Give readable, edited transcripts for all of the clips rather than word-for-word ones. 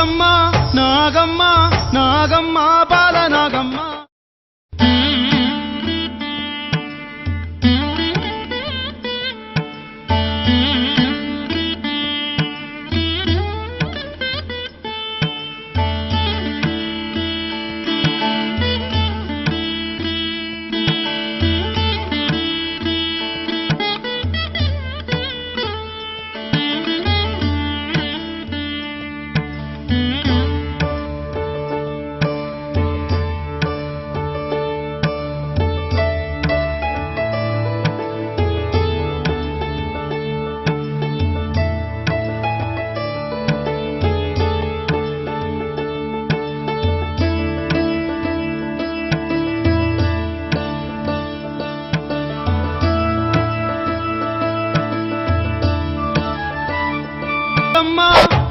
నాగమ్మ నాగమ్మ నాగమ్మ బాల నాగమ్మ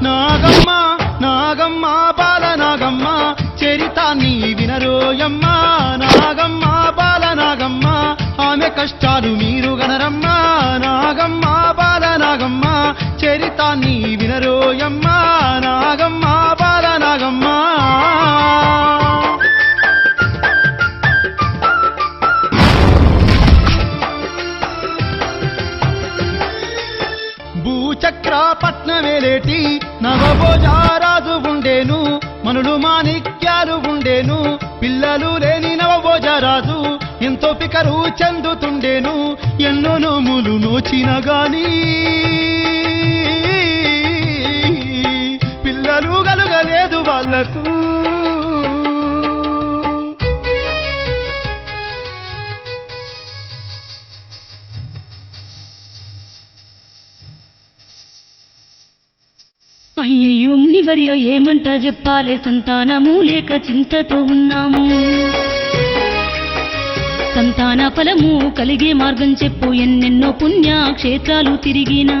నాగమ్మ నాగమ్మ బాల నాగమ్మ చరితాన్ని వినరోయమ్మ నాగమ్మ బాల నాగమ్మ ఆమె కష్టాలు మీరు గనరమ్మ నాగమ్మ బాల నాగమ్మ చరితాన్ని వినరోయమ్మ నాగమ్మ బాల నాగమ్మ భూచక్రపట్నమేలేటి నవభోజారాజు ఉండేను మనులు మాణిక్యాలు ఉండేను పిల్లలు లేని నవభోజరాజు ఎంతో పికరు చెందుతుండేను ఎన్నో నోములు నోచిన గాని పిల్లలు కలుగలేదు వాళ్లకు అయ్యయ్యో మునివర్య ఏమంటా చెప్పాలే సంతానము లేక చింతతో ఉన్నాము సంతాన ఫలము కలిగే మార్గం చెప్పు ఎన్నెన్నో పుణ్యక్షేత్రాలు తిరిగినా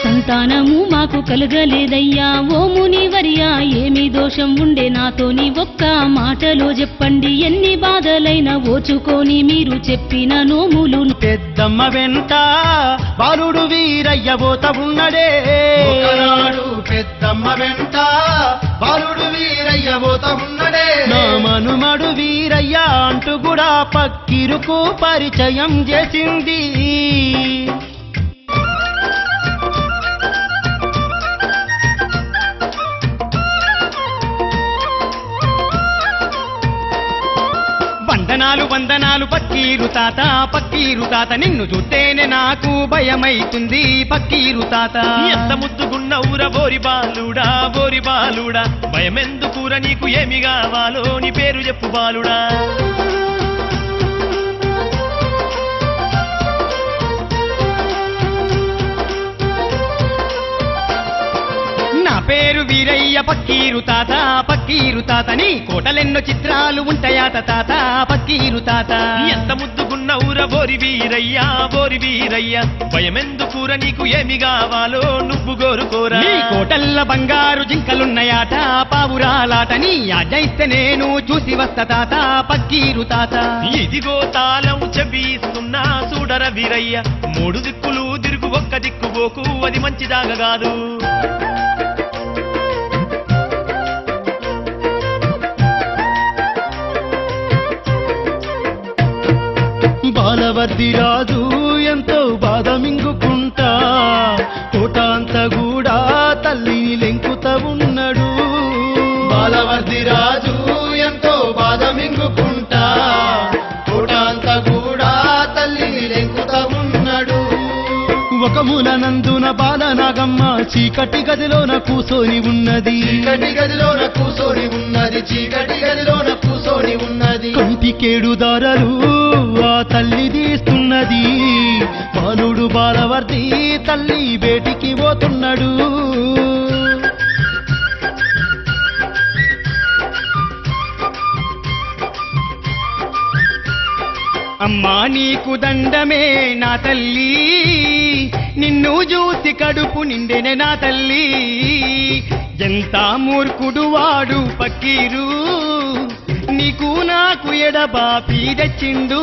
సంతానము మాకు కలగలేదయ్యా ఓ మునివర్య ఏమి దోషం ఉండే నాతోని ఒక్క మాటలో చెప్పండి ఎన్ని బాధలైనా ఓచుకొని మీరు చెప్పిన నోములు పెద్దమ్మ వెంట బాలుడు వీరయ్య పోత ఉన్నడే పెద్దమ్మ వెంట బాలుడు వీరయ్య పోత ఉన్నడే నా మనుమడు వీరయ్య అంటూ కూడా పక్కిరుకు పరిచయం చేసింది వందనాలు వందనాలు పక్కీరు తాత నిన్ను చూస్తేనే నాకు భయమైతుంది పక్కీరు తాత ఎంత ముద్దుగున్నవుర బోరి బాలుడా భయమెందుకుర నీకు ఏమి కావాలో నీ పేరు చెప్పు బాలుడా నా పేరు వీరయ్య పక్కీరు తాత నీ కోటలెన్నో చిత్రాలు ఉంటాయాట తాత పక్కీరు తాత ఎంత ముద్దుగున్నవుర బోరి వీరయ్య భయమెందుకుర నీకు ఏమి కావాలో నువ్వు కోరుకోరా నీ కోటల్ల బంగారు జింకలున్నాయాట పావురాలాట నీ ఆజైతే నేను చూసి వస్తా తాత పక్కీరు తాత ఇదిగో తాళం చెబిస్తున్నా చూడర వీరయ్య మూడు దిక్కులు తిరుగు ఒక్క దిక్కుపోకు అది మంచి జాగ కాదు బాలవర్ది రాజు ఎంతో బాధ మింగుకుంటా కోట అంతా కూడా తల్లిని లెంకుతా ఉన్నాడు బాలవర్ది రాజు ఎంతో బాధ మింగుకుంటా కోట అంతా కూడా తల్లిని లెంకుతా ఉన్నాడు ఒక మూలనందున బాల నాగమ్మ చీకటి గదిలోన కూసోని ఉన్నది కంటికేడు దారలు ఆ తల్లి తీస్తున్నది బాలుడు బాలవర్ది తల్లి బేటికి పోతున్నాడు అమ్మా నీకు దండమే నా తల్లి నిన్ను చూసి కడుపు నిండెనే నా తల్లి ఎంత మూర్ఖుడు వాడు పక్కీరు నీకు నాకు ఎడబాపి తెచ్చిండు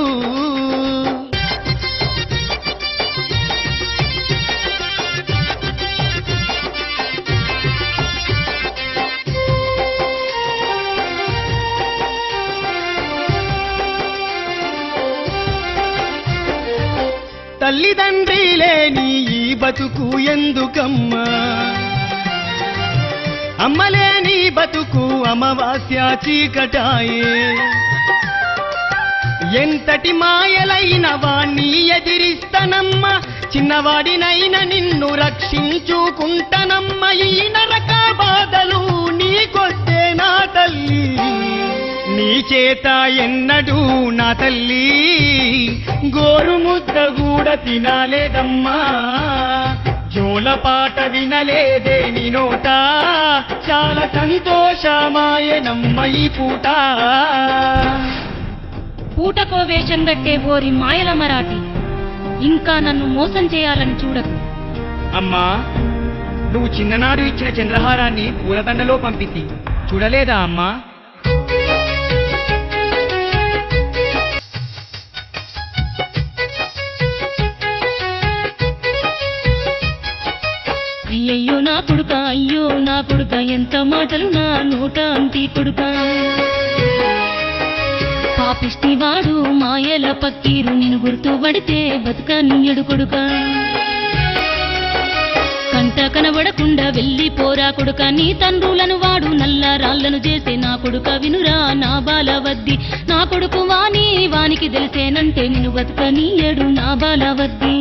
తల్లిదండ్రి లేని ఈ బతుకు ఎందుకమ్మా అమ్మలేని బతుకు అమావాస్య చీకటాయే ఎంతటి మాయలైన వాణ్ణి ఎదిరిస్తనమ్మా చిన్నవాడినైనా నిన్ను రక్షించుకుంటనమ్మ ఈ నరక బాధలు నీకొస్తే నా తల్లి నీ చేత ఎన్నడూ నా తల్లి గోరు ముద్ద కూడా తినాలేదమ్మా జోలపాట వినలేదే నీ నోట చాలా సంతోషమాయనమ్మ ఈ పూట పూటకో వేషం గట్టే ఓరి మాయల మరాఠీ ఇంకా నన్ను మోసం చేయాలని చూడకు. అమ్మా నువ్వు చిన్ననాడు ఇచ్చిన చంద్రహారాన్ని పూలదండలో పంపింది చూడలేదా అమ్మా అయ్యయ్యో నా కొడుక, అయ్యో నా కొడుక, ఎంత మాటలు నా నోట అంటి కొడుక. పాపిష్టివాడు మాయల పక్కీరు నిన్ను గుర్తుపడితే బతుకనియడు కొడుక. కంట కనబడకుండా వెళ్ళిపోరా కొడుక, నీ తండ్రులను వాడు నల్ల రాళ్లను చేసే నా కొడుక. వినురా నా బాలవద్ది, నా కొడుకు వానికి తెలిసేనంటే నిన్ను బతుకనియడు నా బాలవద్ది.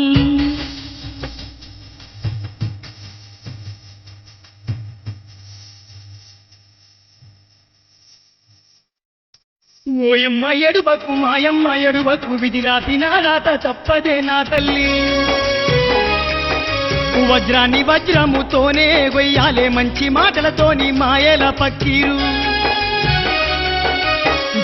ఓయమ్మ ఎడుబకు మాయమ్మ ఎడుబకు విధి రాతి నా రాత తప్పదే నా తల్లి వజ్రాన్ని వజ్రముతోనే గొయ్యాలే మంచి మాటలతోని మాయల పక్కీరు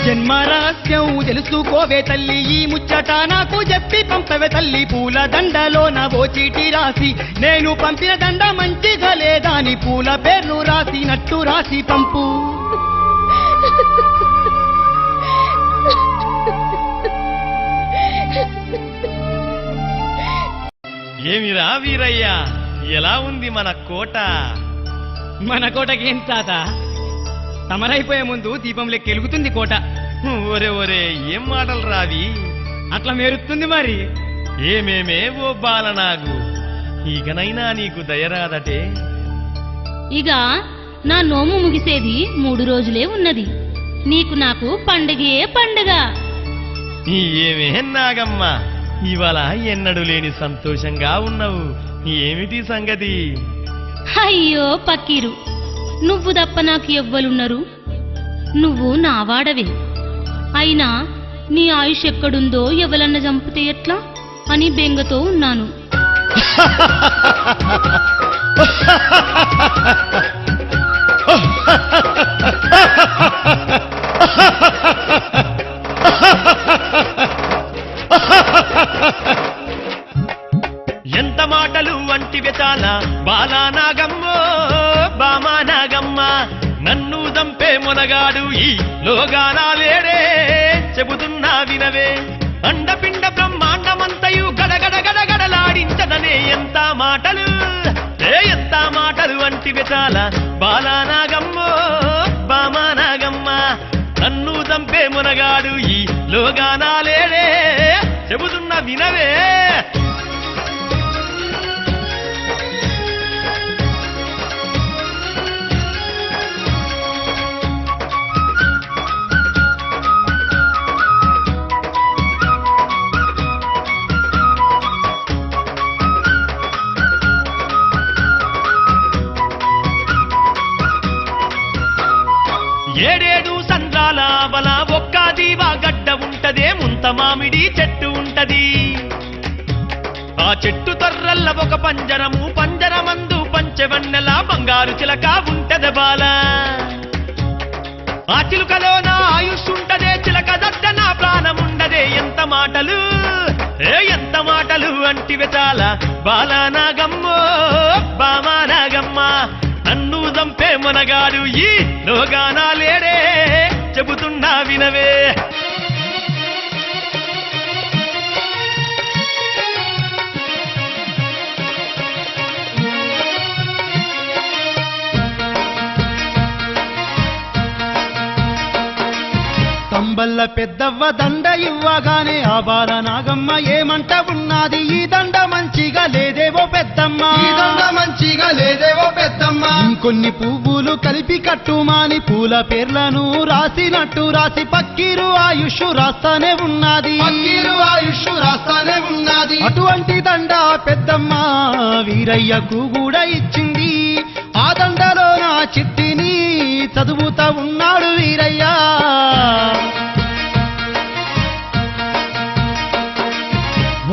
జన్మరహస్యం తెలుసుకోవే తల్లి ఈ ముచ్చట నాకు చెప్పి పంపవే తల్లి పూల దండలో నా ఓ చీటి రాసి నేను పంపిన దండ మంచిగా లేదాని పూల పేర్లు రాసినట్టు రాసి పంపు ఏమిరా వీరయ్యా, ఎలా ఉంది మన కోట? మన కోటకేం తాత తమరైపోయే ముందు దీపం లెక్క వెలుగుతుంది కోట. ఒరే ఒరే, ఏం మాటలు రావి? అట్లా మెరుస్తుంది మరి. ఏమేమే ఓ బాలనాగు, ఇకనైనా నీకు దయరాదటే. ఇక నా నోము ముగిసేది 3 రోజులే ఉన్నది. నీకు నాకు పండగే పండగ. ఏమే నాగమ్మ, ఇవాళ ఎన్నడూ లేని సంతోషంగా ఉన్నావు. ఏమిటి సంగతి? అయ్యో పక్కీరు, నువ్వు తప్ప నాకు ఎవ్వలున్నారు? నువ్వు నా వాడవే. అయినా నీ ఆయుష్ ఎక్కడుందో ఎవలన్న చంపితే ఎట్లా అని బెంగతో ఉన్నాను. ఎంత మాటలు వంటివే చాలా బాలానాగమ్మో బామానాగమ్మ. నన్ను దంపే మొనగాడు ఈ లోగానాలేడే, చెబుతున్నా వినవే. అండపిండ బ్రహ్మాండమంతయు గడగడ గడగడలాడించదనే ఎంత మాటలు, ఎంత మాటలు వంటివే చాలా బాలానాగమ్మో బామానాగమ్మ. నన్ను దంపే మొనగాడు ఈ లోగానాలేడే, చెబుతున్నా వినవే. ఏడేడు సంద్రాల వల ఒక్క దీవా గడ్డ ఉంటదే, ముంత మామిడి చెట్టు ఉంటది. ఆ చెట్టు తర్రల్ల ఒక పంజరము, పంజరమందు పంచవన్నెల బంగారు చిలక ఉంటది బాల. ఆ చిలుకలో నా ఆయుష్ ఉంటదే, చిలక దట్ట నా ప్రాణముండదే. ఎంత మాటలు, ఎంత మాటలు అంటివే చాలా బాలానాగమ్మో బామానాగమ్మ. నన్ను దంపే మొనగాడు ఈ లోగానాలేడే, చెబుతున్నా వినవే. అంబల్ల పెద్దవ్వ దండ ఇవ్వగానే ఆ బాల నాగమ్మ ఏమంట ఉన్నది ఈ దండ మంచిగా లేదేవో పెద్దమ్మ ఈ దండ మంచిగా లేదేవో పెద్దమ్మ ఇంకొన్ని పువ్వులు కలిపి కట్టుమాని పూల పేర్లను రాసినట్టు రాసి పక్కీరు ఆయుష్ రాస్తానే ఉన్నది పక్కీరు ఆయుష్ రాస్తానే ఉన్నది అటువంటి దండ పెద్దమ్మ వీరయ్యకు కూడా ఇచ్చింది ఆ దండలో నా చిట్టిని చదువుతా ఉన్నాడు వీరయ్య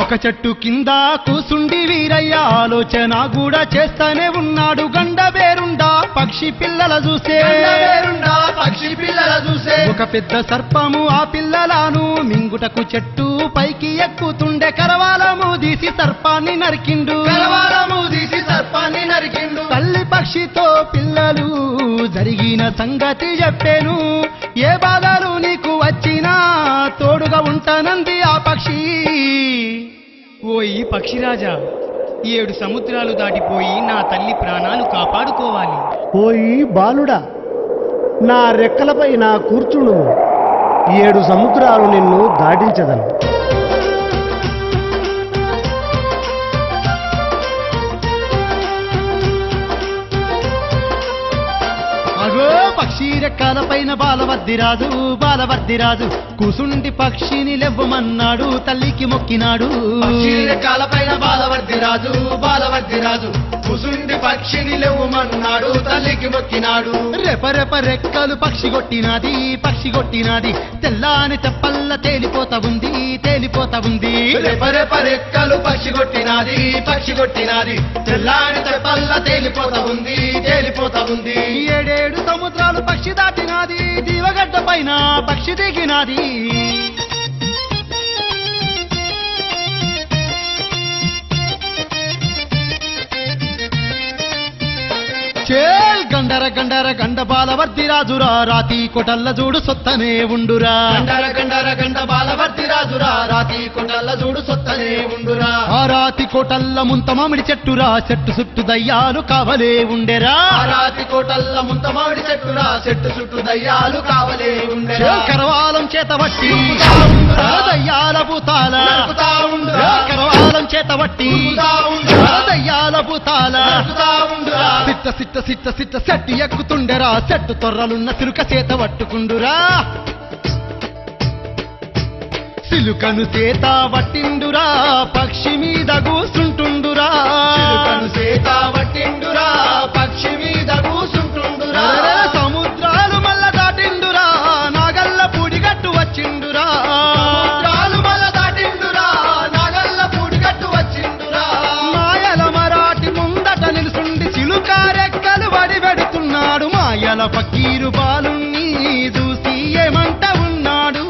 ఒక చెట్టు కింద కూసుండి వీరయ్య ఆలోచన కూడా చేస్తానే ఉన్నాడు గండ బేరుండా పక్షి పిల్లల చూసే పక్షి పిల్లల చూసే ఒక పెద్ద సర్పము ఆ పిల్లలను మింగుటకు చెట్టు పైకి ఎక్కుతుండే కరవాలము తీసి సర్పాన్ని నరికిండు కరవాలము తీసి సర్పాన్ని నరికిండు తల్లి పక్షితో పిల్లలు జరిగిన సంగతి చెప్పాను ఏ బాధలు నీకు వచ్చినా తోడుగా ఉంటానంది ఆ పక్షి ఓ ఈ పక్షిరాజా 7 సముద్రాలు దాటిపోయి నా తల్లి ప్రాణాలు కాపాడుకోవాలి ఓయి బాలుడా నా రెక్కలపై నా కూర్చుండు 7 సముద్రాలు నిన్ను దాటించదను అగో పక్షి రెక్కల పైన బాలవర్దిరాజు కూసుండి పక్షిని లెవ్వమన్నాడు తల్లికి మొక్కినాడు కాలపైన బాలవర్దిరాజు కుసుండి పక్షిని లేవుమన్నాడు తల్లికి మొక్కినాడు రెపరెప రెక్కలు పక్షి కొట్టినాది తెల్లాని తెప్పల్ల తేలిపోతా ఉంది రెపరెప రెక్కలు పక్షి కొట్టినాది తెల్లాని తెప్పల్ల తేలిపోతా ఉంది 7 సముద్రాలు పక్షి దాటినాది దీవగడ్డ పైన పక్షి దిగినాది చేల్ గండ బాలవర్దిరాజురా రాతి కొటల్ల చూడు సొత్తనే ఉండురా గండ బాలవర్దిరాజురా రాతి కొండల్ల చూడు సొత్తనే ఉండురా ఆ రాతి కోటల్ల ముంత మామిడి చెట్టురా చెట్టు చుట్టూ దయ్యాలు కావలే ఉండెరా ఆ రాతి కోటల్ల ముంత మామిడి చెట్టురా చెట్టు చుట్టూ దయ్యాలు కావలే ఉండెరా కరవాలం చేత వట్టి ఉండురా. దయ్యాల భూతాల నరుకుతా ఉండురా. కరవాలం చేత వట్టి నరుకుతా ఉండురా. దయ్యాల భూతాల నరుకుతా ఉండురా. సిట్ట సెట్టు ఎక్కుతుండెరా చెట్టు తొర్రలున్న సిలుక చేత పట్టుకుండురా సిలుకను చేత పట్టిండురా పక్షి మీద కూసుంటుండురా చిలుకను సేత పట్టిండురా పక్షి మీద కూసుంటుండురా సముద్రాలు మల్ల దాటిండురా నాగల్ల పూడిగట్టు వచ్చిండురా సముద్రాలు మల్ల దాటిండురా నాగల్ల పూడిగట్టు వచ్చిండురా మాయల మరాఠి ముందట నిలుసుండి చిలుకారెక్కలు వడి పెడుతున్నాడు మాయల పకీరు బాలుణ్ణి చూసి ఏమంట ఉన్నాడు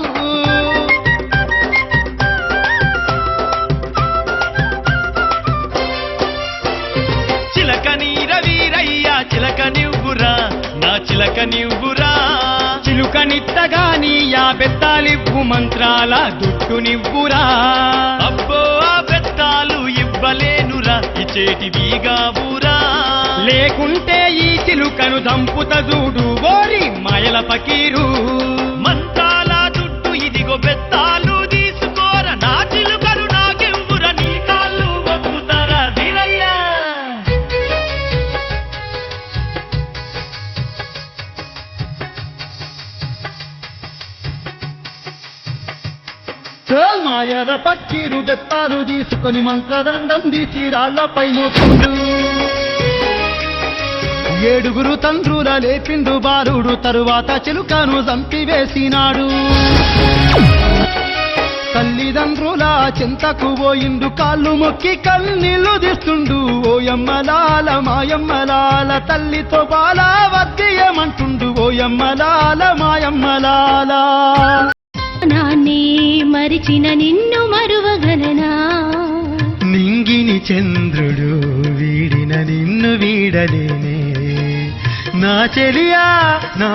చిలక నీర వీరయ్య చిలక నివ్వురా నా చిలక నివ్వురా చిలుకనిత్తగాని యా బెత్తాలివ్వు మంత్రాల దుట్టు నివ్వురా అబ్బో ఆ బెత్తాలు ఇవ్వలేనురా ఇచేటివిగా ఊరా లేకుంటే ఈ చిలుకను దంపుత చూడు ఓరి మాయల పకీరు మంత్రాల దుడ్డు ఇదిగో బెత్తాలు తీసుకోర నా చిలుకలు నాకెవ్వురా నీ కాళ్ళు ఒప్పుతారా వీరయ్య మాయల పకీరు బెత్తాలు తీసుకొని మంత్రదండం తీసి రాళ్లపై మోకుండు 7 తండ్రుల లేపిండు బాలుడు తరువాత చిలుకను చంపివేసినాడు తల్లిదండ్రుల చింతకు పోయిండు కాళ్ళు మొక్కి కన్నీళ్లు తీస్తుండు ఓయమ్మలాల మాయమ్మలాల తల్లితో బాల వద్దియమంటుండు ఓయమ్మలాల మాయమ్మలాల నాన్నే మరిచిన నిన్ను మరువగలనా నింగిని చంద్రుడు వీడిన నిన్ను వీడలేనే నా చెలియా నా